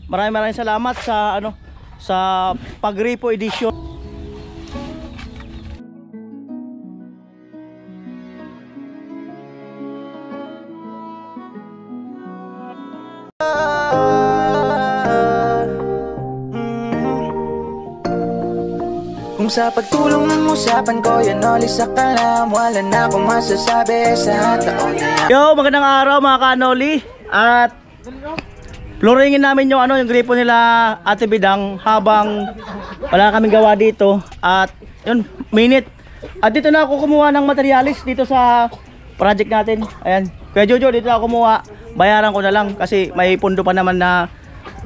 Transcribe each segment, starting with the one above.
maraming salamat sa sa Pagripo edition. Kung sa pagtulong ng usapan ko, yan ulit sa kalam. Wala na akong masasabi sa taon na yan. Yo, magandang araw mga kanoli. At floringin namin yung yung gripo nila Ate Bidang habang wala kaming gawa dito. At yun, minute. At dito na ako kumuha ng materialis dito sa project natin. Ayan, Kuya Jojo, dito na ako kumuha. Bayaran ko na lang kasi may pundo pa naman na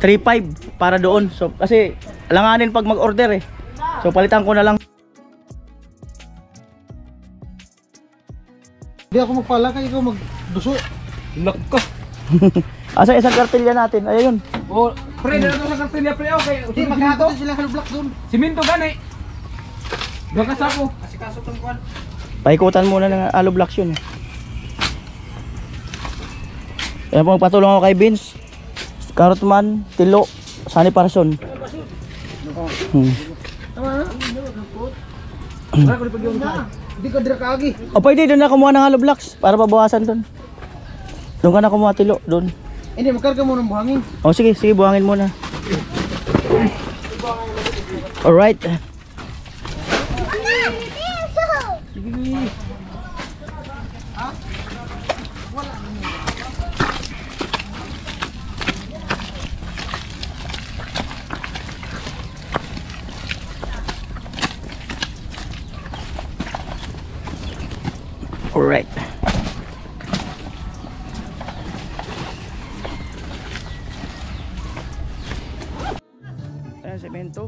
3.5 para doon. So kasi alanganin pag mag-order eh. So palitan ko na lang. Hindi ako magpalakay, ikaw magduso. Nako. Asa isang kartilya natin? Ayun. Oh, pre, dito sa kartilya pre. Okay, Hindi, magkakato sila hollow block doon. Siminto gani. Bakas ako. Asikaso tong kwan. Paikutan muna ng hollow blocks yun. Ayan po, magpatulong ako kay Vince, Carrotman, Tilo, Sunny Parson. Hindi ka dira kaagi. O pwede doon na kumuha ng hollow blocks para pabawasan doon. Doon ka na kumuha, Tilo, doon. Hindi, magkarga mo ng buhangin. O sige, sige, buhangin muna. Alright. Alright. Ayan, semento.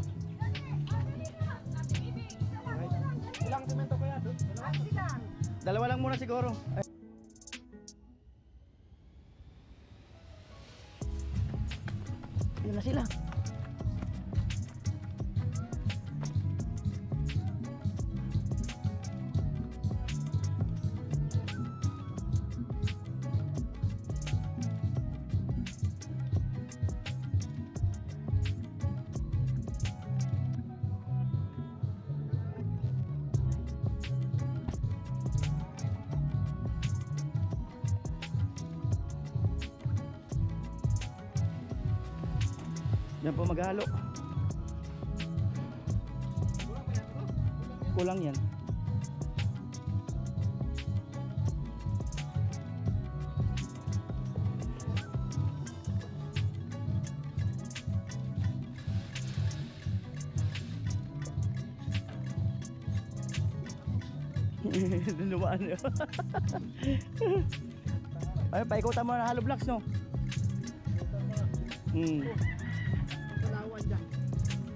Ilang semento kaya doon? Dalawa lang muna siguro. Yun na sila. Yan po maghalo. Kulang yan. Dumaan yun. Ay, paikutan mo na hollow blocks, no?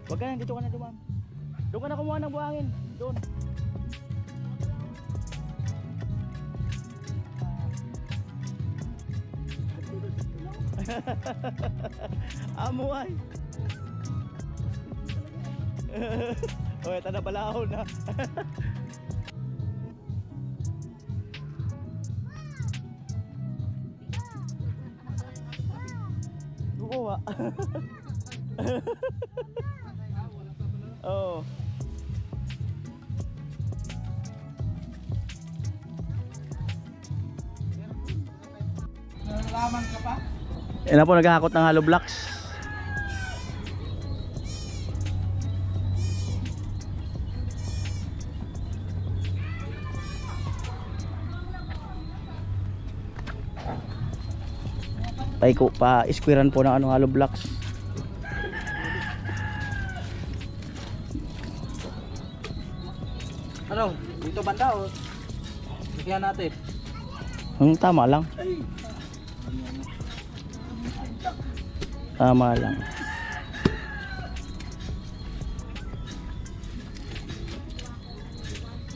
Wag ka na, dito ka na dumang. Doon ka na kumuha ng buhangin. Doon. Amuay. O, ito na balahon na. Kukuha. Oh. Nalalaman ka pa? Yan na po, naghahakot ng hollow blocks. Pa-squarean po ng hollow blocks. Ano? Dito banda o? Bigyan natin. Tama lang. Tama lang.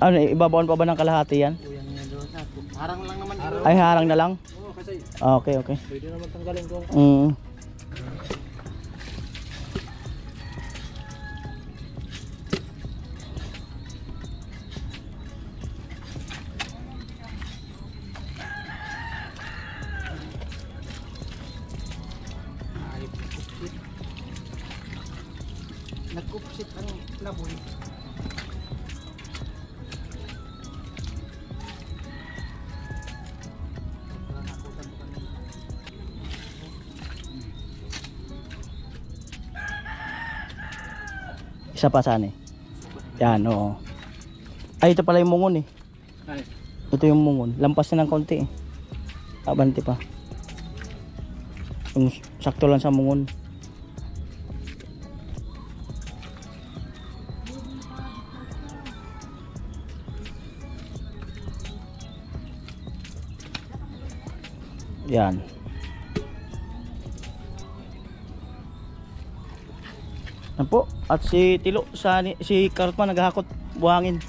Ano, ibabawan pa ba ng kalahati yan? Harang lang naman. Ay, harang na lang? Oo, kasi Okay, okay. pwede naman tanggalin ko. Nagkupsit ang laboy. Isa pa saan eh. Yan, oo. Ay, ito pala yung mungon eh. Ay. Ito yung mungon. Lampas na ng konti eh. Abante pa. Yung sakto lang sa mungon. Yan. Yan po. At si Tilo, si Karotman naghahakot buhangin.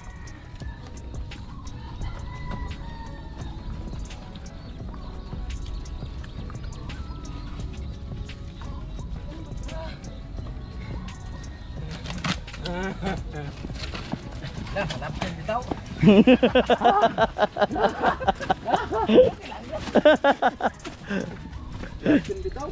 Dah, halap din dito. Din dito.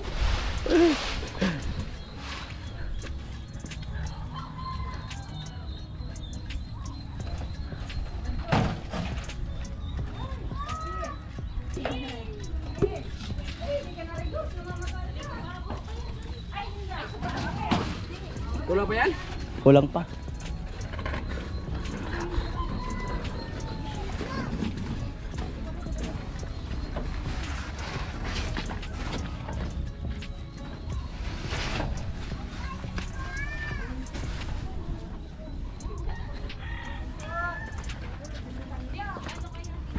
Kulang pa yan? Kulang pa.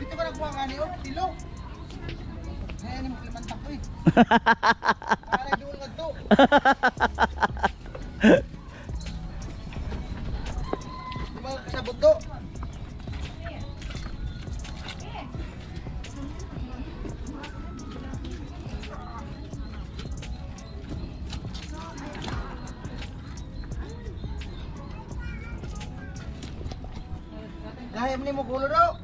Dito ba nakuha nga niyo? Tilo. Ngayon yung kalimantak ko eh. Para doon nga to. Diba kasabot to? Gaya mo ni mo kulo daw.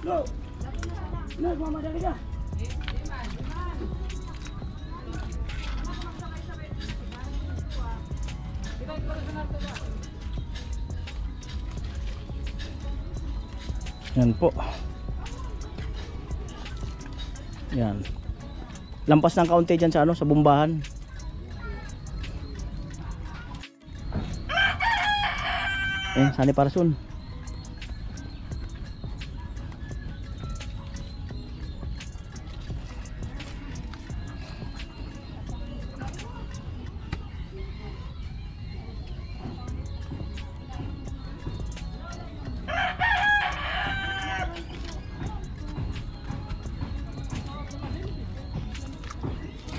Go! Nag, mamadali ka! Yan po. Yan. Lampas ng kaunti dyan sa ano, sa bumbahan. Sani Parasun.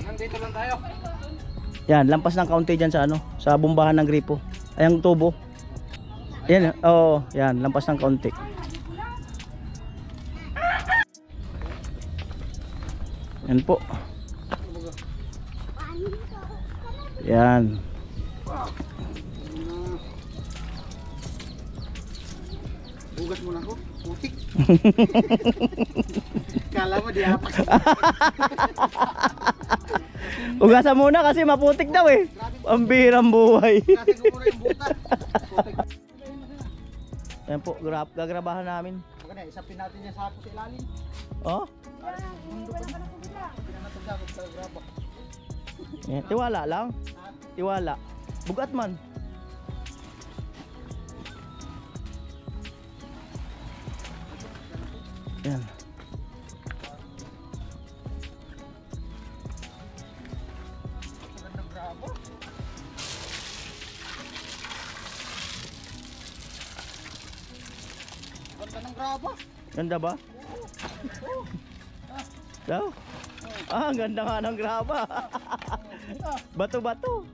Nandito lang tayo. Yan, lampas ng kaunti dyan sa ano, sa bumbahan ng gripo. Ay, ang tubo. Yan, oo, yan, lampas ng kaunti. Yan po. Yan. Bugas mo na ako. Putik. Kala mo di apak. Ugasan muna kasi maputik daw eh. Ang birang buhay. Kasi gumura yung buta. Putik. Yan po, gagrabahan namin. Maganda, isapin natin yung sako sa ilalim. Oh, Mundo pa niya. Pinanatagakot sa graba. yan, tiwala lang. Tiwala. Bugat man. Yan. Magandang graba. Ganda ng graba. Ganda ba? Daw? Ah, ang ganda nga ng graba. Bato-bato.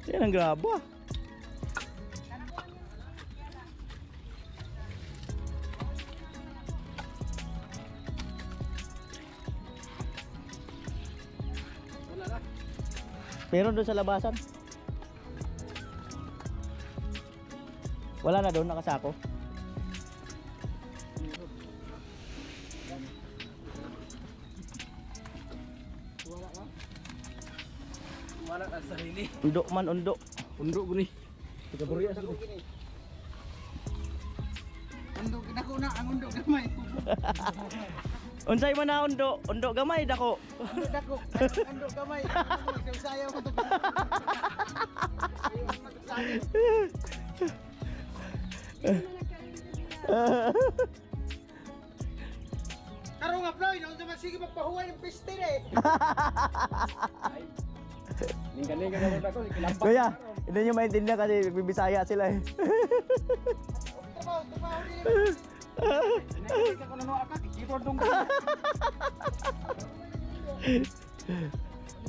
Yan ang graba. Meron doon sa labasan. Wala na doon, nakasako. Wala ka sarili. Undo man, undo. Undo guni. Tiga buriya sa Undog dako na ang undog gamay. Unsay man na undo? Undo gamay dako. Undog dako. Undog gamay. Sayaw ko to. Karo nga Floy, naunsa man sige magpahuway ng piste eh. Ning ka ako kilampak. Kuya, hindi nyo maintindihan kasi nagbibisaya sila eh. Trabaho ni. Ning ka ko nano akat, keyboard dong.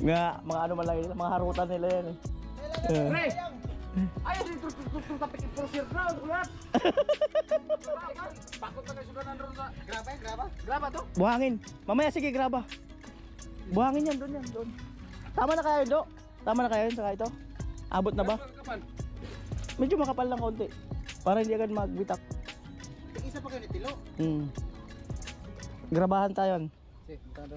Nga, mga ano man lang yun, mga harutan nila yan eh. Pre. Ay, dito tapik for sure crowd, ulat. Pakot na kayo sudanan ron sa. Graba. Graba to? Buhangin. Mamaya sige, graba. Buhangin yan, doon yan, doon. Tama na kaya yun, Do? Tama na kaya yun, saka ito? Abot na ba? Kapan? Medyo makapal lang konti. Para hindi agad magbitak. Isa pa kayo ni Tilo. Grabahan tayo. Sige, tanda.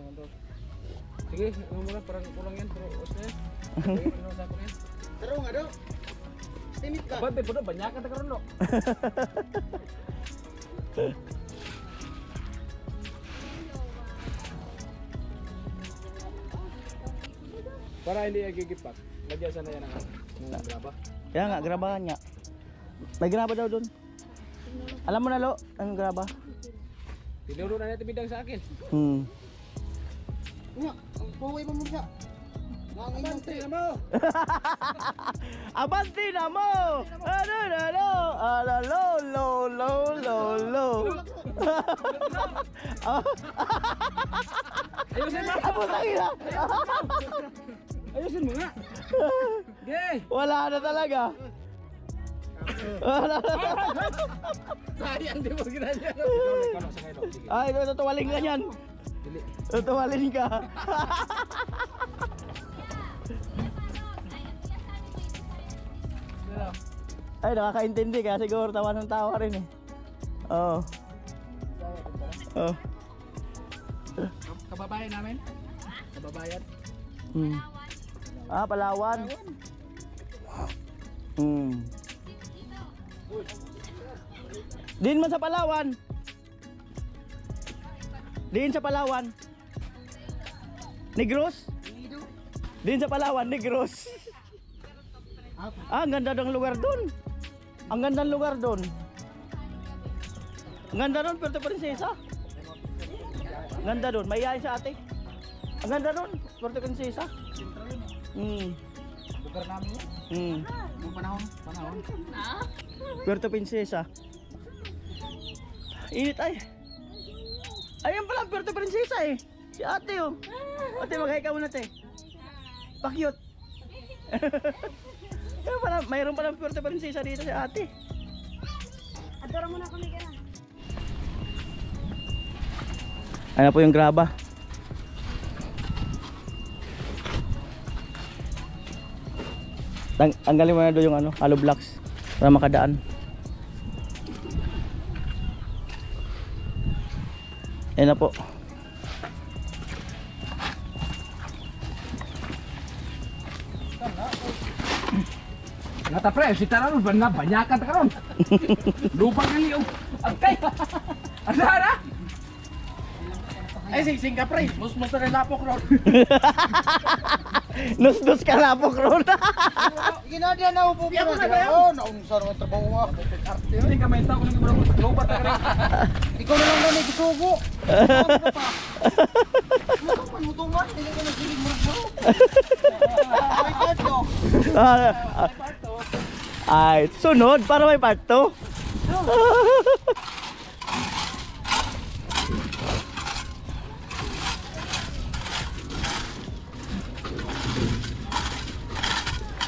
Sige, ano muna parang kulang yan, pero os na yan. Sige, ano sa ako yan. Taro nga do. Timid ka. Bante po banyak ka karon no. Para hindi gigipak. Lagyan sana yan ang graba. Kaya nga, grabahan nga. May graba daw doon. Alam mo na, Lo, ang graba. Tinuro na natin bidang sa akin. Nga, ang pahuway mo mo siya. Ngangin yung Bante na mo. Abanti na mo! Ano na lo? Ala lo lo lo lo lo. Ayusin mo. Abot ang ina. Ayusin mo nga. Gay. Wala na talaga. Wala na. Sayang di mo ginanya. Kalau sa kayo. Ay, tutuwalin ka niyan. Tutuwalin ka. Ay, nakakaintindi ka. Siguro tawa ng tawa rin eh. Oo. Oh. Kababayan namin. Kababayan. Ah, Palawan. Din man sa Palawan. Din sa Palawan. Negros? Din sa Palawan, Negros. Ah, ang ganda ng lugar doon. Ang ganda ng lugar doon. Ang ganda doon, Puerto Princesa. Ang ganda doon, may yain sa ate. Ang ganda doon, Puerto Princesa. Lugar namin Mm. yun. Yung panahon. Puerto Princesa. Init ay. Ayun pala, Puerto Princesa eh. Si ate oh. Ate, mag-hi ka muna te. Pa-cute. Ayun pala, mayroon pala Puerto Princesa dito si ate. Adoro mo na kami ka na. Ano po yung graba? Tanggalin mo na doon yung ano, hollow blocks para makadaan. Ayan na po. Nata pre, si Taran banyakan ta karon. Lupa kali og agkay. Asara? Ay sing ka pre, mus na lapok ron. Nus-nus ka lapok ron. Ginadya na upo Piyak mo na ba yan? Oh, naunsa ro trabaho mo. Hindi ka may tao ko nang lupa ta karon. Ikaw na lang gani gisugo. Ano pa mutungan? Dili ka nagsilig mo bro. Ay kato. Ay, sunod para may part 2.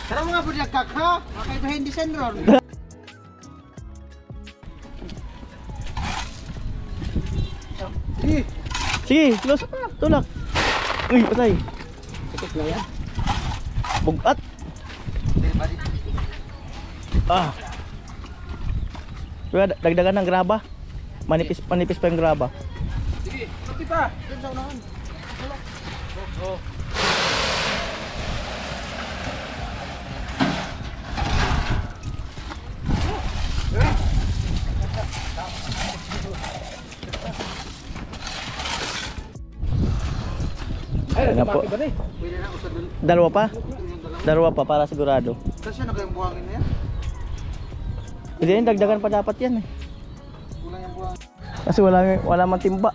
Tara mga budak kakha, makaibahin di senron. Sige, close. Tulak. Uy, patay. Tikit na yan. Bugat. Ah. Kaya dagdagan ng graba. Manipis pa yung graba. Sige, kita. Dun sa unahan. Ay, Ayan na po. lumaki ba na eh? Pwede na ako sa dun. Dalawa pa? Yung dalawa. Dalawa pa para sigurado. Kasi na kayong buhangin na yan. Hindi yan, dagdagan pa dapat yan eh. Kulang yung buhangin. Kasi wala man timba.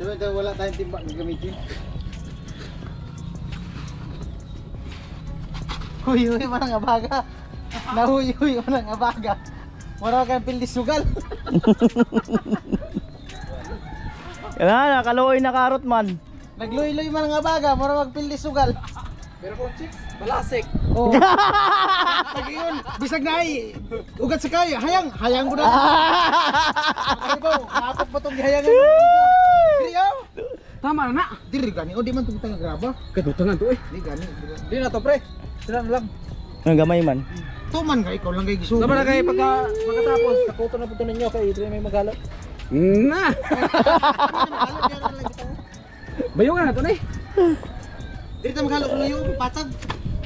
Diba wala tayong timba na gamitin. Huy, manang abaga. Nahuy, manang abaga. Wala kayong pildi sugal. Yan na, kaluoy na karot man. Nagluy-luy manang abaga, mura magpildi sugal. Pero kung chicks, balasik. Oh. Lagi yun, bisag na ay. Ugat sa kaya, hayang ko na. Ano ba, nakapot ba itong gihayangan? Diri oh. Tama na na. Diri gani, o di man itong graba. Kadutangan to eh. Di gani. Di na to pre, sila na lang. Ang gamay man. Tuman ka, ikaw lang kayo gisugo. Tama na kayo pagkatapos, nakuto na punto ninyo kay Idre may magalo. Na! Bayungan na to na eh. Diri ta maghalo ko yung patag.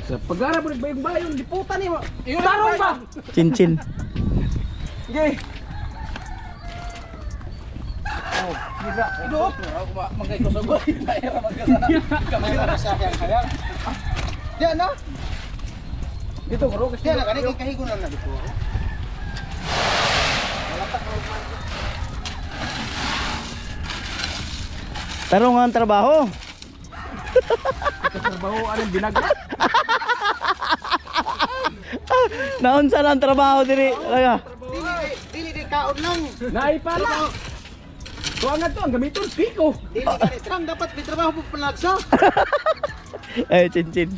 Sa pag-ara mo nagbayong bayon, liputan eh. Tarong ba? Chin-chin. Okay. Oh, gila. Ito. Magay ko sa boy. Daira magkasana. Kamay na sa akin hayang. Diyan na. Dito bro, kasi Diyan na gani kay kahigo na dito. Pero nga ang trabaho. trabaho anong binagya. Naunsa na ang trabaho diri. Talaga. Dili di kaon lang. Naipala. Kuha nga to, ang gamiton, piko. Dili gani trang dapat may trabaho po palagsa. Eh, chin-chin.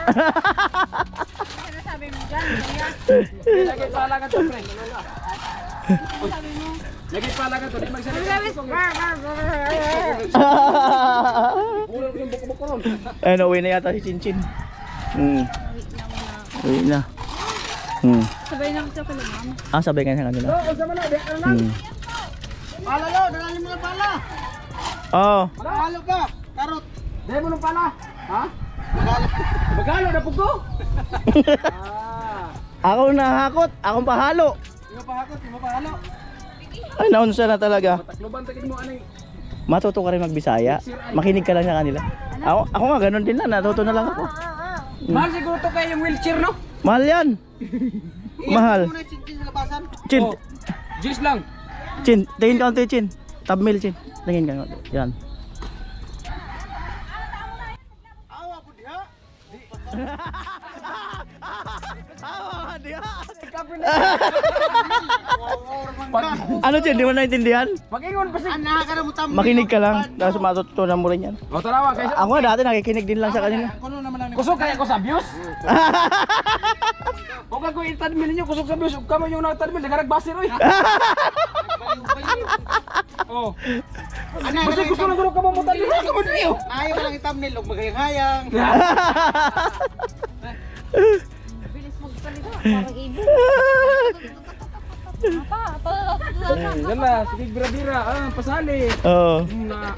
Ano sabi mo dyan? Kuya? Lagay pala nga to, pre. Ano sabi mo? Lagay pala nga to, di Ano magsalita. sabi mo? Ulan ko yung buko-buko ron. Ayun, uwi na yata si Chin-chin. Hmm. Wait na muna. Uwi na. Hmm. Sabay na kita kala mama. Ah, sabay nga sa kanila. Kung sa mana, di ka lang. Hmm. Pala lo, dalali mo na pala. Oh. Halo pa. Karot. Di mo nung pala. Ha? Magalo. Magalo na pugo. Ah. Ako nahakot, akong pahalo. Imo pa hakot, imo pa halo. Ay, naunsa na talaga. Takloban tagid mo anay. Matuto ka rin magbisaya. Makinig ka lang sa kanila. Ako nga, ganun din na. Natuto na lang ako. Mahal siguro to kayo yung wheelchair, no? Mahal yan. Mahal. Muna yung sa labasan. Chin. Oh, Gis lang. Chin. Tingin ka onto yung Chin. Tabmail, Chin. Tingin ka onto. Yan. Awa po diha. Awa, diha. Pag, Ano, Chin? Di mo naintindihan? Pag-ingon pa si... Ana ka na mo tam. Makinig ka lang. Tapos matutunan mo rin yan. O, tarawa, kayo. Ako nga dati nakikinig din lang sa kanila. Kuno naman ang Kusog kaya ko sa abuse? Huwag ako itadmil ninyo, kusog sa abuse. Huwag kamo yung nagtadmil, nagaragbasir, oy. Oh. Ana Kasi gusto lang guro ka mo mutadmil. Huwag ka mo niyo. Ayaw ka lang i-thumbnail og magayang-hayang. Bilis magsalita. Parang ibon. Pa. Yan na, sige bira-bira, pasali. Oo. Na.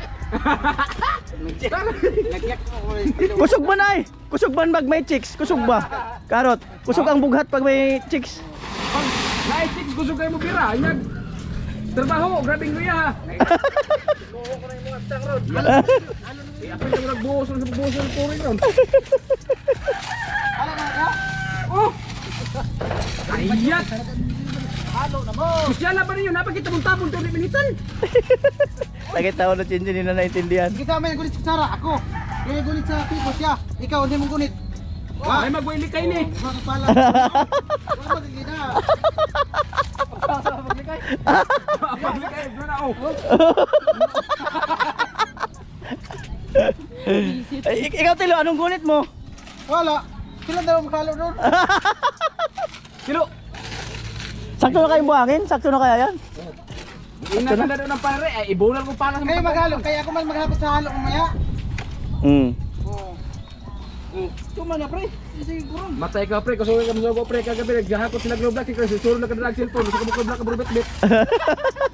Nagyak mo ko yung Kusog ba na eh? Kusog ba pag may chicks? Kusog ba? Karot. Kusog ang bughat pag may chicks. Naik-chicks gusto kayo mo bira, anyag. Trabaho, grabing luya ha. Kuha ko na yung mga tang road. Ako yung nagbuhos ng buhos ng turing ron. Ala ka. Oh! Ayat! Halo na mo! Kusyala ba ninyo? Napakita mong tapon to ni Minitan? Sakit tao na Chin-chin, hindi na naintindihan. Kita may gunit sa Sara ako. Kaya gunit sa Pipo siya. Ikaw hindi mong gunit. Ay magwili kayo ni! Mga pala. Wala magiging na. Paglik kayo, doon na oh! Ikaw Tilo, anong gunit mo? Wala. Sila daw makalo doon. Sino? Sakto na kayong buhangin? Sakto na kaya yan? Ina ka na doon ng pare, ay ibulan ko para sa Kayo maghalo. Kaya ako man maghapot sa halo kumaya. Hmm. Oo. Tuma na pre. Sige kurang. Matay ka pre, kasuwi ka mo pre, kagabi naghahakot sila globak, kaya susuro na ka drag cellphone, gusto ko mo globak ka burubit-bit.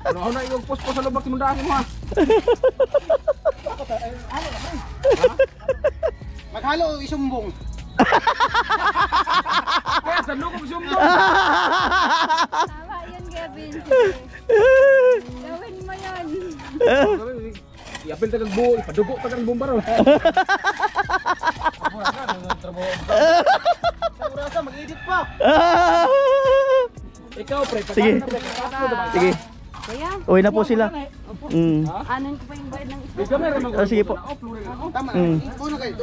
Ano ako na yung post sa lubak si mundahan mo ha? Maghalo o isumbong. Kaya sa Tando ko sumdo. Tama yun, Kevin. Gawin mo yun. Iapil tagang buo, ipadugo tagang bumbaro. Sa mag-edit pa. Ikaw pre, Sige. Sige. Kuya, Uwi na po sila. anon ko pa yung bayad ng isda. Ikaw meron Ah, sige po. Tama. Mm. Ikaw na kayo.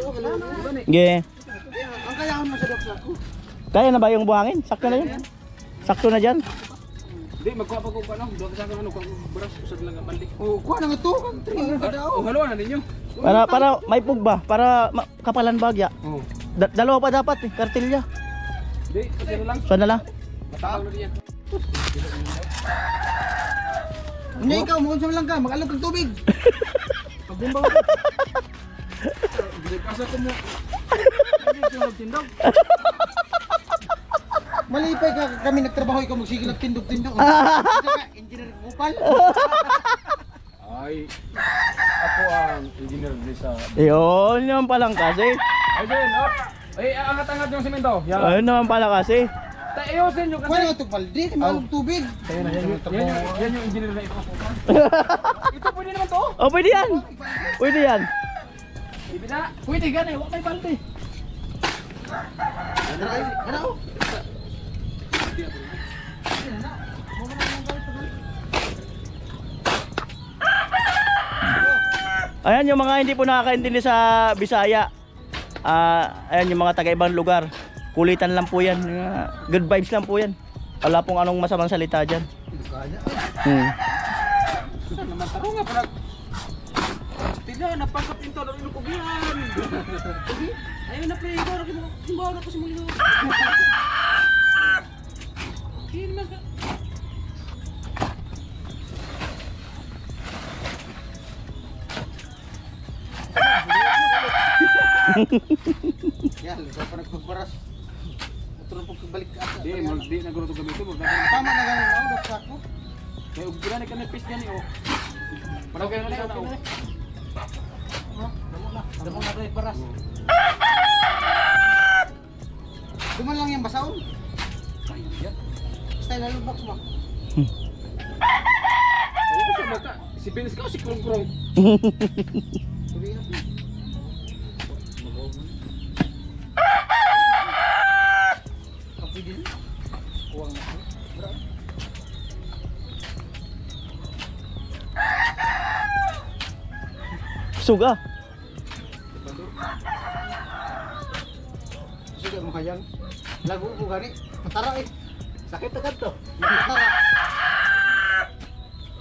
Sige. Ang kayahan mo sa doksa. Kaya na ba yung buhangin? Sakto na yun. Sakto na dyan. Di magkuha pa ko ano, do sa ano kung beras usad lang ang balik. Oh, kuha na nga to. Tingnan ka daw. Oh, halo na ninyo. Para may pugba. Para kapalan bagya. Oh. Dalawa pa dapat eh. Kartilya. Di, kasi lang. Saan na lang? Matawag na diyan. Hindi ikaw, mukhang lang ka. Mag-alok ng tubig. Pagbumba ko. Di kasi ko mo. Malipay ka kami nagtrabaho, ikaw magsigil ng tindog-tindog. Saka, engineer kupal. Ay. Ako ang engineer ni sa. Yun naman palang kasi. Ay, din, up. Ay, angat-angat yung semento. Yan. Ayun naman pala kasi. Tayosin nyo Kuha kasi. na ito, balde. Malong tubig. Yan yung engineer na ito. Ito pwede naman to. Oh, pwede yan. Pwede yan. Ibida. Pwede gani, huwag may balde. Ano? Ayan yung mga hindi po nakakaintindi sa Bisaya. Ayan yung mga taga ibang lugar. Kulitan lang po yan. Good vibes lang po yan. Wala pong anong masamang salita dyan. Saan naman taro nga parang. Tila, napagkapinto ng inukugihan. Ayun na pre, ikaw na simbaw na ko si Mulino. Hindi naman ka. Yan, ikaw pa nagpagbaras. Matulong pagbalik ka. Di na gulo to gamito, Tama na ganun ako, doksa ko. kaya ugira na ka na pis gani oh. Parang kayo na na oh. Damo na kayo baras. Duman lang yung basaon. Style na box mo. Oo, sa bata. Si Vince ka o si Krong Krong? Sabi nga. Kapi din. Kuwang na ako. Bro. Suga. Sige mo kayang. Lago ko gani. Patara eh. Sakit agad to. Patara.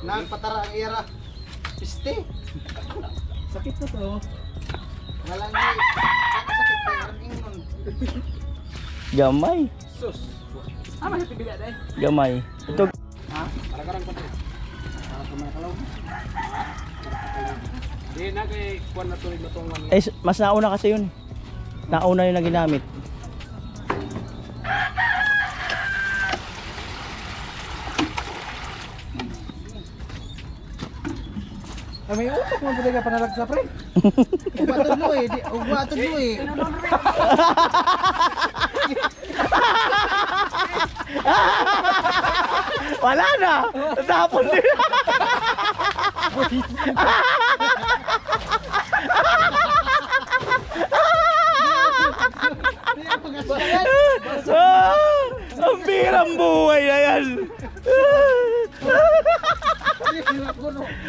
Nagpatara ang ira. Piste. Sakit na to. Wala ni. Sakit kaya ang ingon. Gamay. Sus. Ama sa tibila dahil. Gamay. Ito. Karang-karang pa to. Di na kay kuwan na tuloy matungan. Mas nauna kasi yun. Nauna yun na ginamit. May utak mo pala ka panalagsa pre. Ubatod mo eh. Ubatod mo eh. Wala na. Tapon din. Ang birang buhay na yan.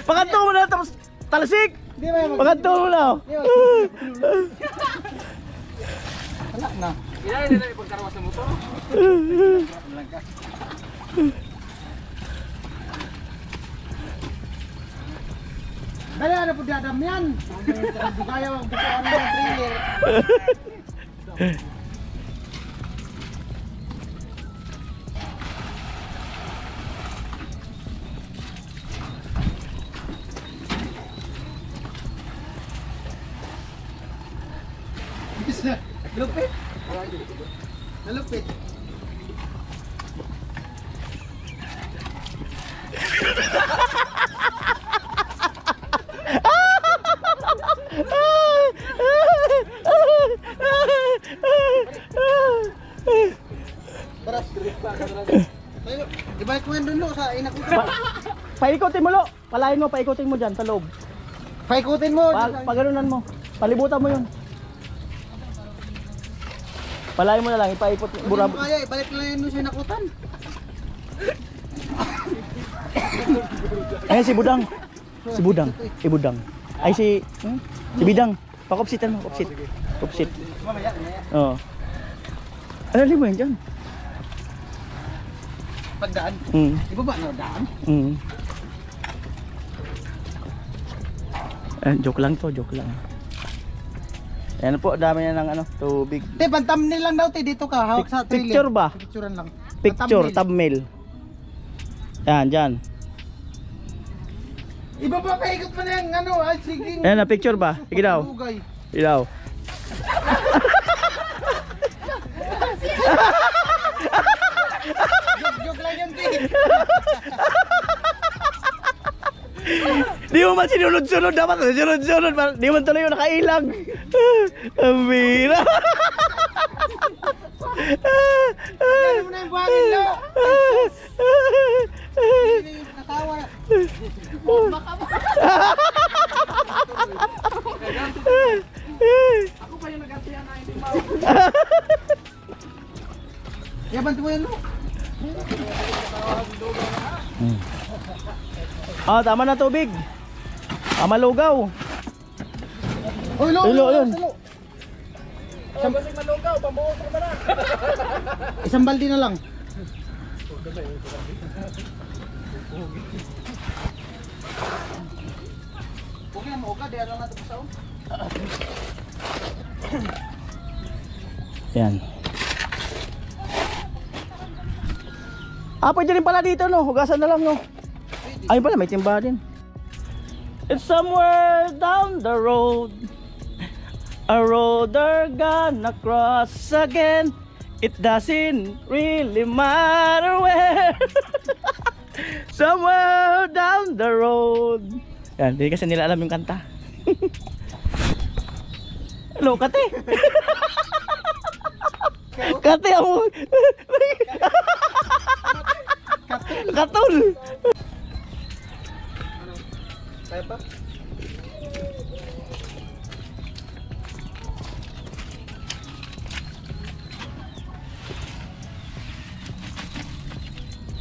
Pakanto mo na tapos talasik. Di ba yung Pakanto mo na. Wala na. Ilay na na ipagkarawas ng motor. Kaya na po dadam yan. Hindi kaya ang bukuan ng trailer. Lupit. Nalupit. mo yan dun lo sa inakutan. Paikutin mo lo. Palain mo, paikutin mo dyan sa loob. Paikutin mo. Paganunan mo. Palibutan mo yun. Palain mo na lang, ipaikot. Hindi mo kaya, ibalik lang yun sa inakutan. Ayan si Budang. Si Budang. Budang. Ay si Bidang. Pakopsitan mo, kopsit. Kopsit. Oo. Alali mo yun dyan. Pagdaan. Di ba na daan? Joke lang to, joke lang. Ayan po, dami na ng ano, tubig. Te, pang-thumbnail lang daw te, dito ka, hawak sa trailer. Picture ba? Picturean lang. Picture, thumbnail. Yan, dyan. Iba ba paikot mo na yung ano, ay sige. Ayan na, picture ba? Sige daw. Lugay. Ilaw. Joke lang yun te. Di mo man sinunod-sunod, dapat sinunod-sunod. Di mo tuloy yung nakailang. Ang bira. Ano mo na yung buhangin lo. Natawa na. Ako pa yung nag-artihan na hindi mau. Yaban mo yan lo. Tama na tubig. Malugaw. Oy lo. Lo, yun. Basig malugaw, pambuhos ko na. Isang baldi na lang. Okay na mo ka, di alam natin sa Yan. Pwede rin pala dito no. Hugasan na lang no. Ay pala, may timba din. It's somewhere down the road. A road they're gonna cross again. It doesn't really matter where. Somewhere down the road. Yan, hindi kasi nila alam yung kanta. Hello, Kate. Kate ako. Katul. Kaya pa?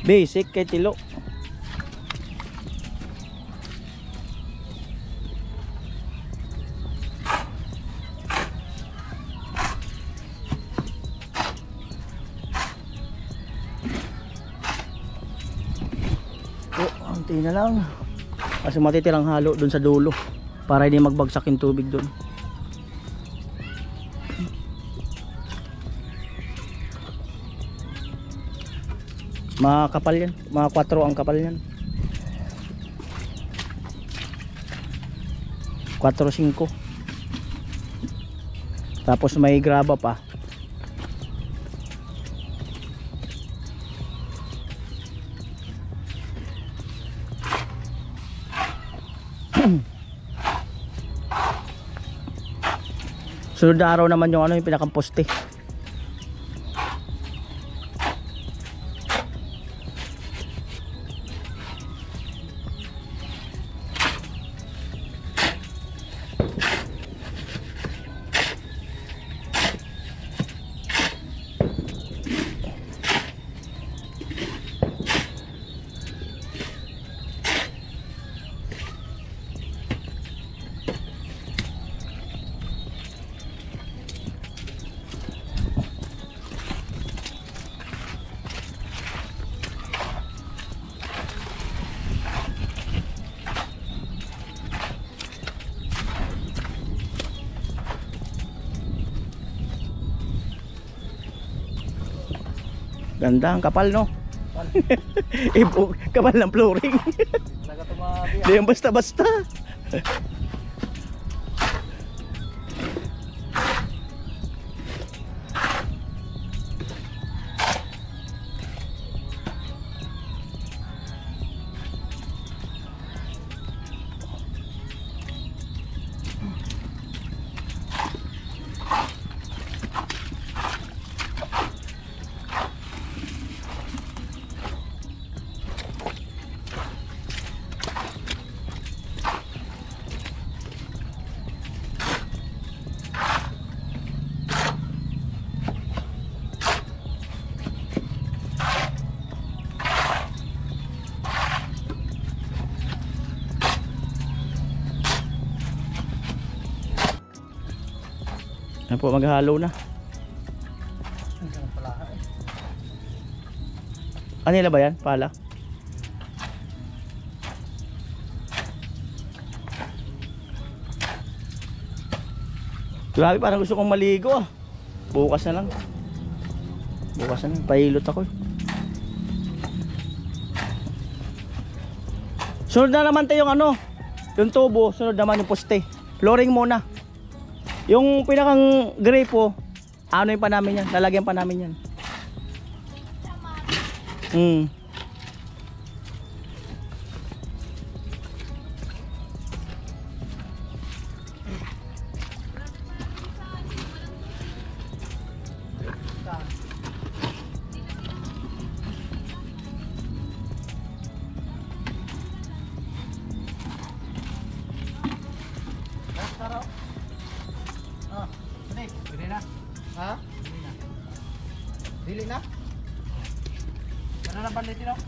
Basic kay Tilo. Konti na lang. Kasi matitirang halo dun sa dulo para hindi magbagsak yung tubig dun. Mga kapal yan, mga 4 ang kapal yan. 4-5. Tapos may graba pa. Sunod na araw naman yung ano, yung pinakamposte. Ganda ang kapal no. Kapal ng flooring. Hindi yung basta-basta. Yan po, maghalo na. Kanila ba yan? Pala? Grabe, parang gusto kong maligo ah. Bukas na lang. Bukas na lang, pahilot ako. Sunod na naman tayo yung ano, yung tubo, sunod naman yung poste. Flooring muna. Yung pinakang gripo, ano yung pa namin yan, lalagyan pa namin yan. Pwede na. Ha? Dili na? Ano na bandit yun?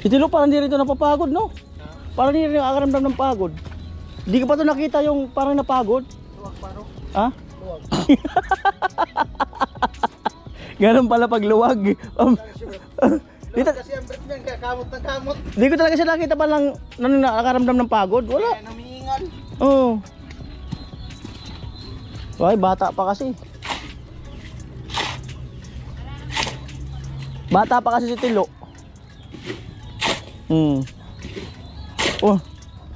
Si Tilo parang di rin ito napapagod, no? Parang di rin nakakaramdam ng pagod. Di ka pa ito nakita yung parang napagod? Luwag paro. Ha? Luwag. Ganun pala pag luwag. Dito, Kasi ang breath niyan, kamot ng kamot. di ko talaga siya nakita pa lang nakakaramdam ng pagod. Wala. Kaya namihingal. Oo. Ay, bata pa kasi. Bata pa kasi si Tilo. Oh,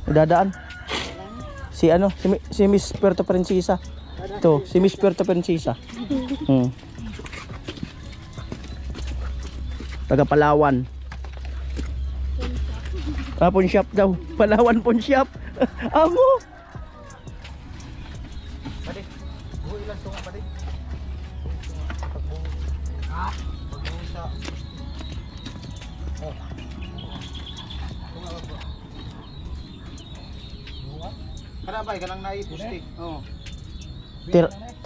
dadaan. Si ano, si Miss Puerto Princesa. Ito, si Miss Puerto Princesa. Taga Palawan. Pawn shop daw. Palawan pawn shop. Amo. Pade, buhay lang tunga pade. Pagbuhay sa... Oh. Tunga ba bro? Tunga? Karabay, kanang naipustik. Oo.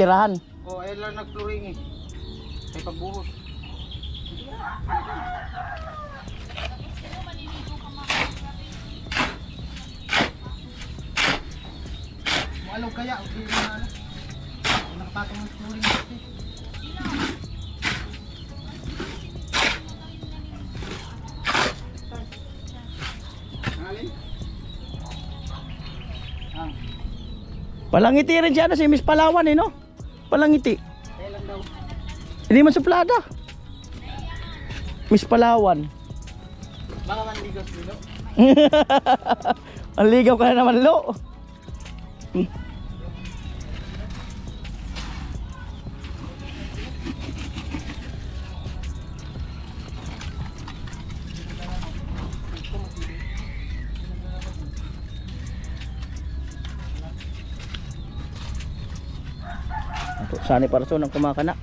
Tirahan. Oh, ayun lang nag-flooring eh. May pagbuhos. Mualaw kaya, okay na ano. Nakapatong ng flooring kasi. Alin? Palangiti rin siya na si Miss Palawan eh, no? Palangiti. Kailan daw? Hindi man suplada. Miss Palawan. Baka manligos dito. Ang ligaw ka na naman, Lo. Sani para so nang kumakana.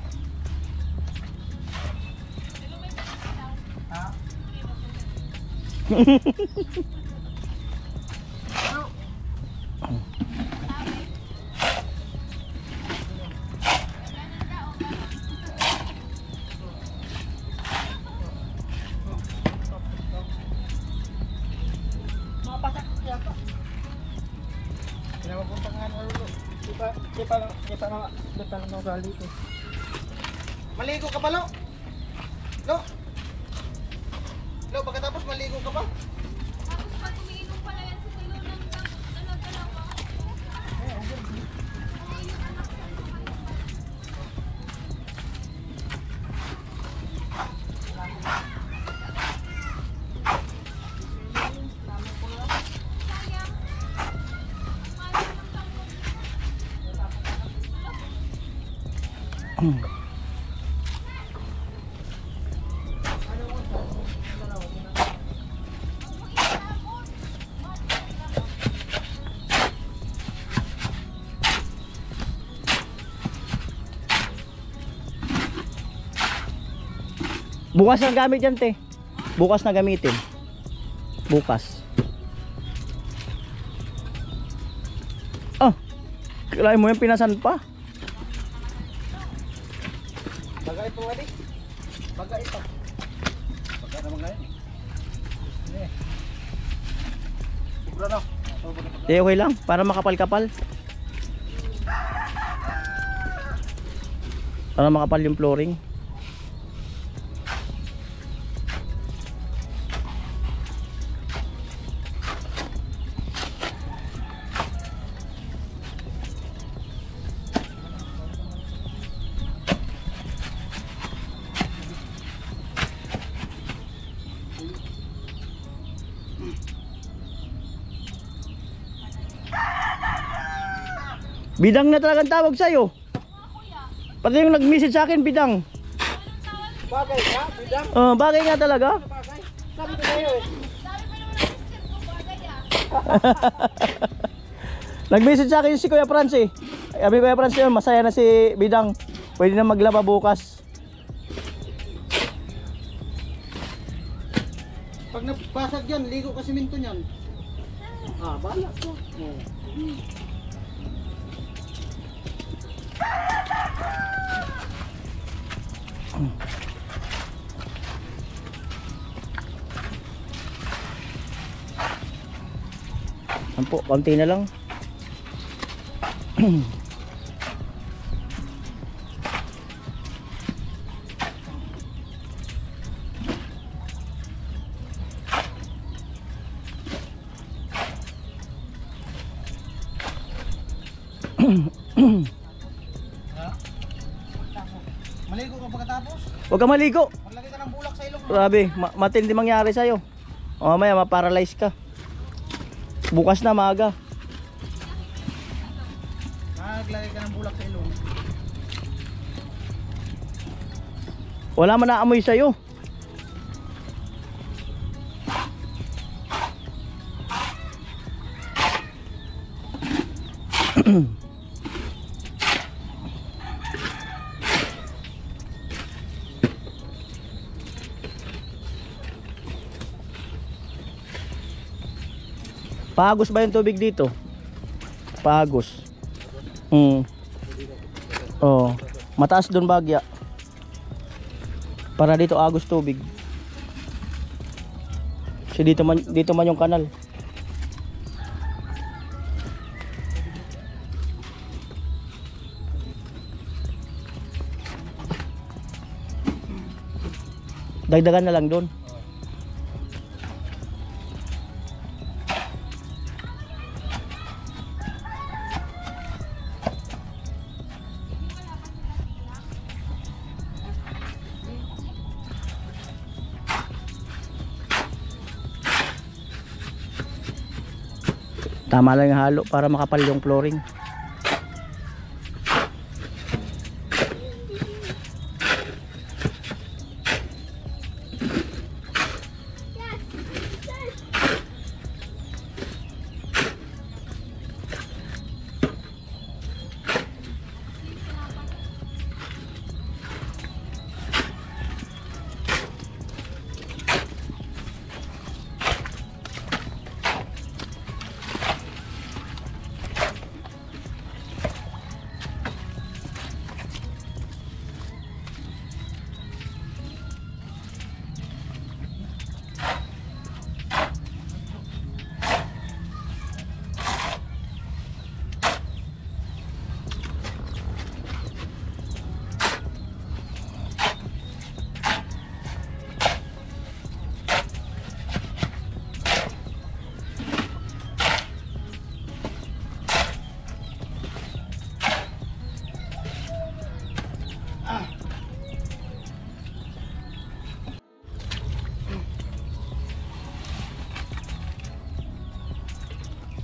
Pinapapunta nga na ulo. Kita lang ako gali ko. Maligo ka ba, Lo? Lo? Lo, pagkatapos maligo ka ba? Tapos pag umiinom pala yan sa tulo ng dalawa. Bukas na gamit yan, te. Bukas na gamitin. Bukas. Ah, kailangan mo yung pinasan pa. Bagay ito, Wadi. Bagay ito. Bagay naman ngayon. Hindi. Siguro na. Okay lang, para makapal-kapal. Para makapal yung flooring. Bidang na talagang tawag sa'yo. Pati yung nag-message sa akin, Bidang. Bagay ka? Bidang? Bagay nga talaga. Bagay? Sabi ko sa'yo eh. Nag-message sa akin si Kuya Franz eh. Sabi Kuya Franz yun, masaya na si Bidang. Pwede na maglaba bukas. Pag nabasag yan, ligo ka siminto niyan. Ah, bahala ko. Ampo, konti na lang. Maligo ka pagkatapos? Huwag ka maligo. Maglagay ka ng bulak sa ilong mo. Grabe, matindi mangyari sa'yo. O mamaya, ma-paralyze ka. Bukas na, maaga. Maglagay ka ng bulak sa ilong. Wala man naamoy sa'yo. Pagos ba yung tubig dito? Pagos. Oh, mataas doon bagya. Para dito agos tubig. Kasi dito man yung kanal. Dagdagan na lang doon. Tama lang yung halo para makapal yung flooring.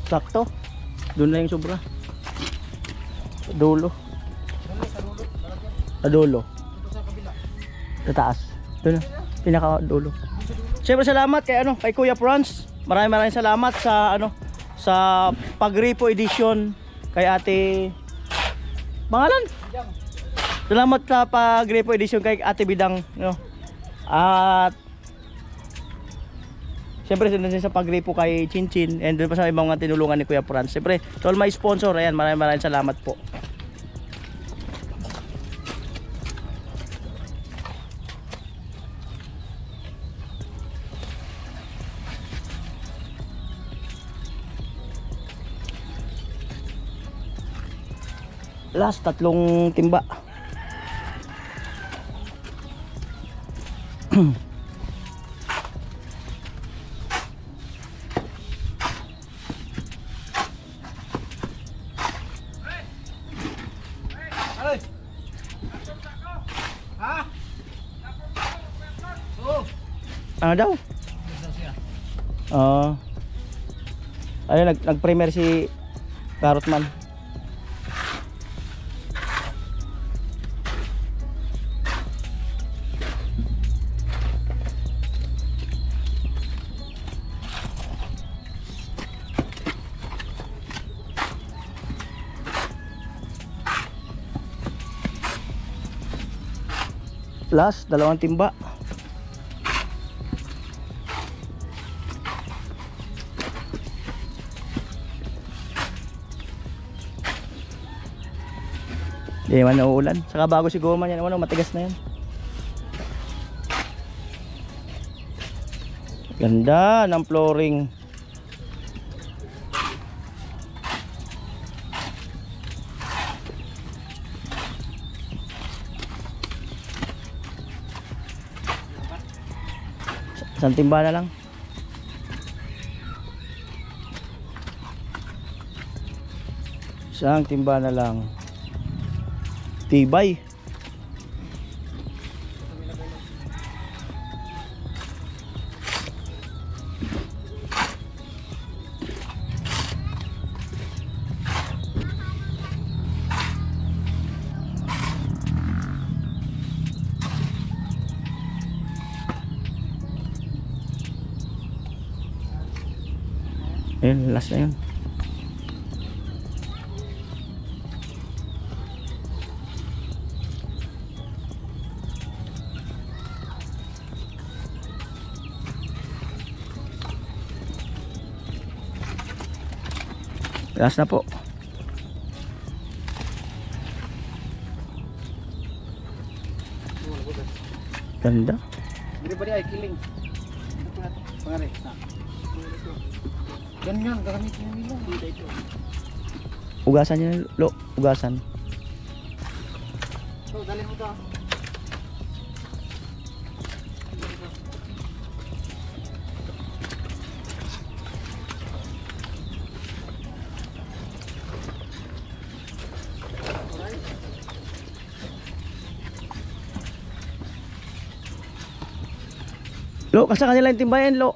Sakto. Doon na yung sobra. Dulo. Sa dulo. Sa taas. Doon na. Pinaka dulo. Siyempre salamat kay Kuya Franz. Maraming salamat sa sa Pagripo edition kay Ate pangalan. Salamat sa Pagripo edition kay Ate Bidang, At siyempre doon din sa Pagripo kay Chinchin and doon pa sa ibang mga tinulungan ni Kuya Franz. Siyempre to all my sponsor, ayan, maraming salamat po. Last 3 timba. Ano daw? Ayun, nag-premier si Carrotman. Last 2 timba. Di man nauulan. Saka bago si goma yan, matigas na yan. Ganda ng flooring. Isang timba na lang. Isang timba na lang. Tibay. Ayun, last na yun. Last na po. Ganda. Hindi ba di ay kiling? Pangari. Ganyan, gagamitin nila. Hindi ito. Ugasan niya, Lo. Ugasan. So, dali mo to. Lo, sa kanila yung timbayan, Lo.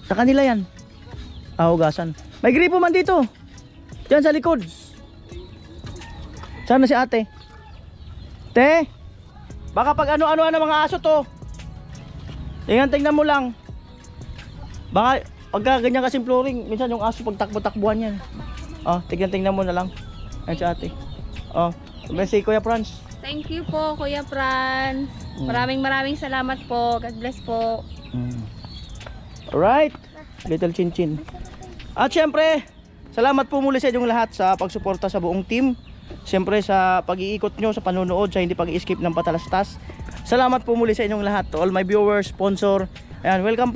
Sa kanila yan. Ugasan. May gripo man dito. Diyan sa likod. Saan na si ate? Te? Baka pag ano-ano ng mga aso to. Tingnan mo lang. Baka pagka ganyan kasing flooring, minsan yung aso pag takbo-takbuhan yan. Tingnan mo na lang. Ayan si ate. Si Kuya Franz. Thank you po, Kuya Franz. Maraming salamat po. God bless po. Alright. Little Chinchin. At syempre, salamat po muli sa inyong lahat sa pagsuporta sa buong team. Syempre sa pag-iikot nyo, sa panonood, sa hindi pag-i-skip ng patalastas. Salamat po muli sa inyong lahat. To all my viewers, sponsor. Ayan, welcome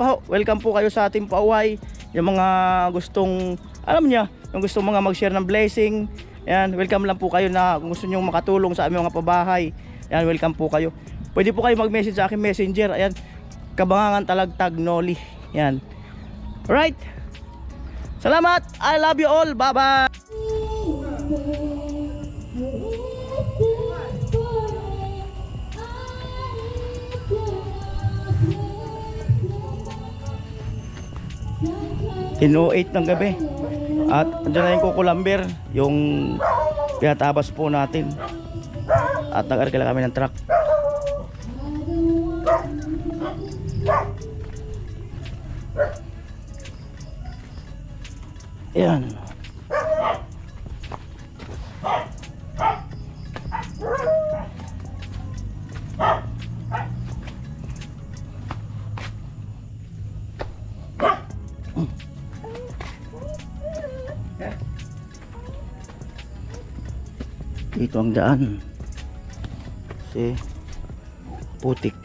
po kayo sa Team Pauway. Yung mga gustong, alam niya, yung gustong mga mag-share ng blessing. Ayan, welcome lang po kayo na kung gusto nyo makatulong sa aming mga pabahay. Ayan, welcome po kayo. Pwede po kayo mag-message sa aking messenger. Ayan, Kabangangan Talagtag Noli. Ayan. Alright. Salamat. I love you all. Bye-bye. Ino-8 ng gabi. At andyan na yung kukulamber, yung pinatabas po natin. At nag-arkila kami ng truck. Ayan. Dito ang daan. Si putik.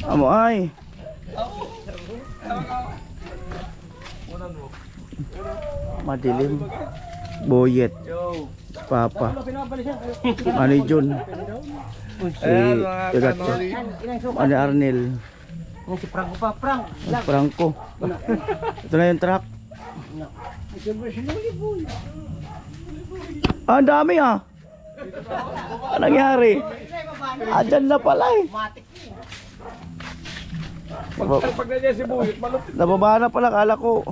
Amo ay. Madilim. Boyet. Papa. Ani Jun. Si Gagatso. Ani Arnel. Si Franco pa, Franco. Ito na yung truck. Ang dami ah. Anong nangyari? Andyan na pala eh. Pag nandiyan si Buyot, malupit. Nababa na pala, kala ko.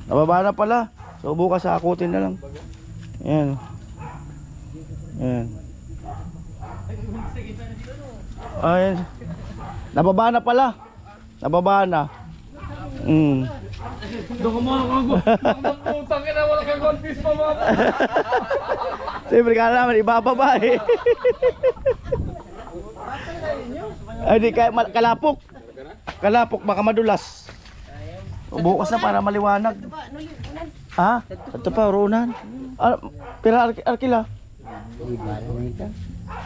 Nababa na pala. So bukas akutin na lang. Ayan. Ayan. Ayan. Nababa na pala. Nababa na. Doon ka mga kago. Putang ina, wala kang confuse pa mga. Siyempre ka naman, ibababa eh. Ay di, kalapok. Kalapok, baka madulas. Bukas na para maliwanag. Ha? Ito pa, Ronan. Pira arkila.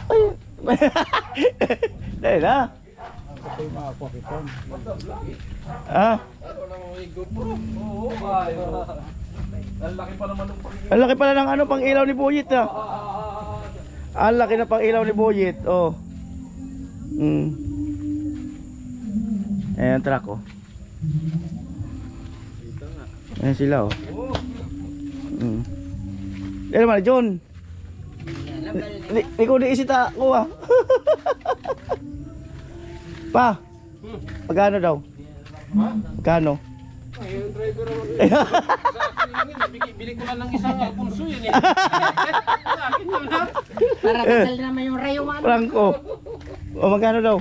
Ay. Dahil na. Ha? Ang laki pa naman ng pangilaw. Ang laki pala ng ano, pang ilaw ni Boyet ha. Ang laki na pang ilaw ni Boyet. Oh. Ayan truck oh. Ayan sila oh. Ayan naman John. Di ko naisita ko ah. Pa, magkano daw? Magkano? Ay, yung driver naman. Sa akin lang yun, bili ko lang ng isang punso yun eh. Sa akin lang ha. Para tagal naman yung rayo man. Franco. O magkano daw?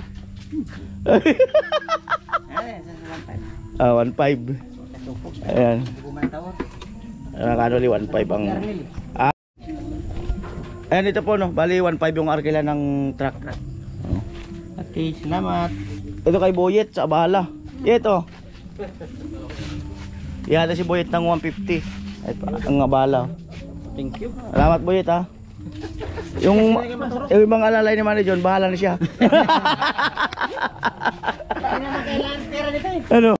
Ah, 1.5. Ayan. Nakano li 1.5 ang. Ah. Ayan ito po no, bali 1.5 yung arkila ng truck. Oh. Okay, salamat. Ito kay Boyet sa Abala. Ito. Ihala si Boyet ng 150. Ay pa, ang Abala. Thank you. Salamat Boyet ha. Yung ibang alalay ni Manny John, bahala na siya. Ano?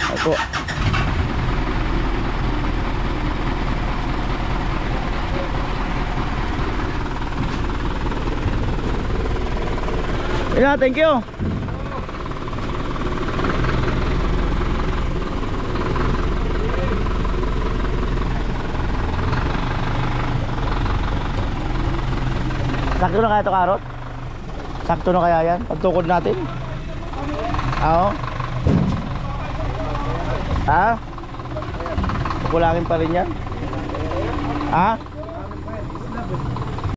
Ako. Yeah, thank you. Sakto na kaya ito karot? Sakto na kaya yan? Pagtukod natin? Oo. Ha? Kulangin pa rin yan? Ha?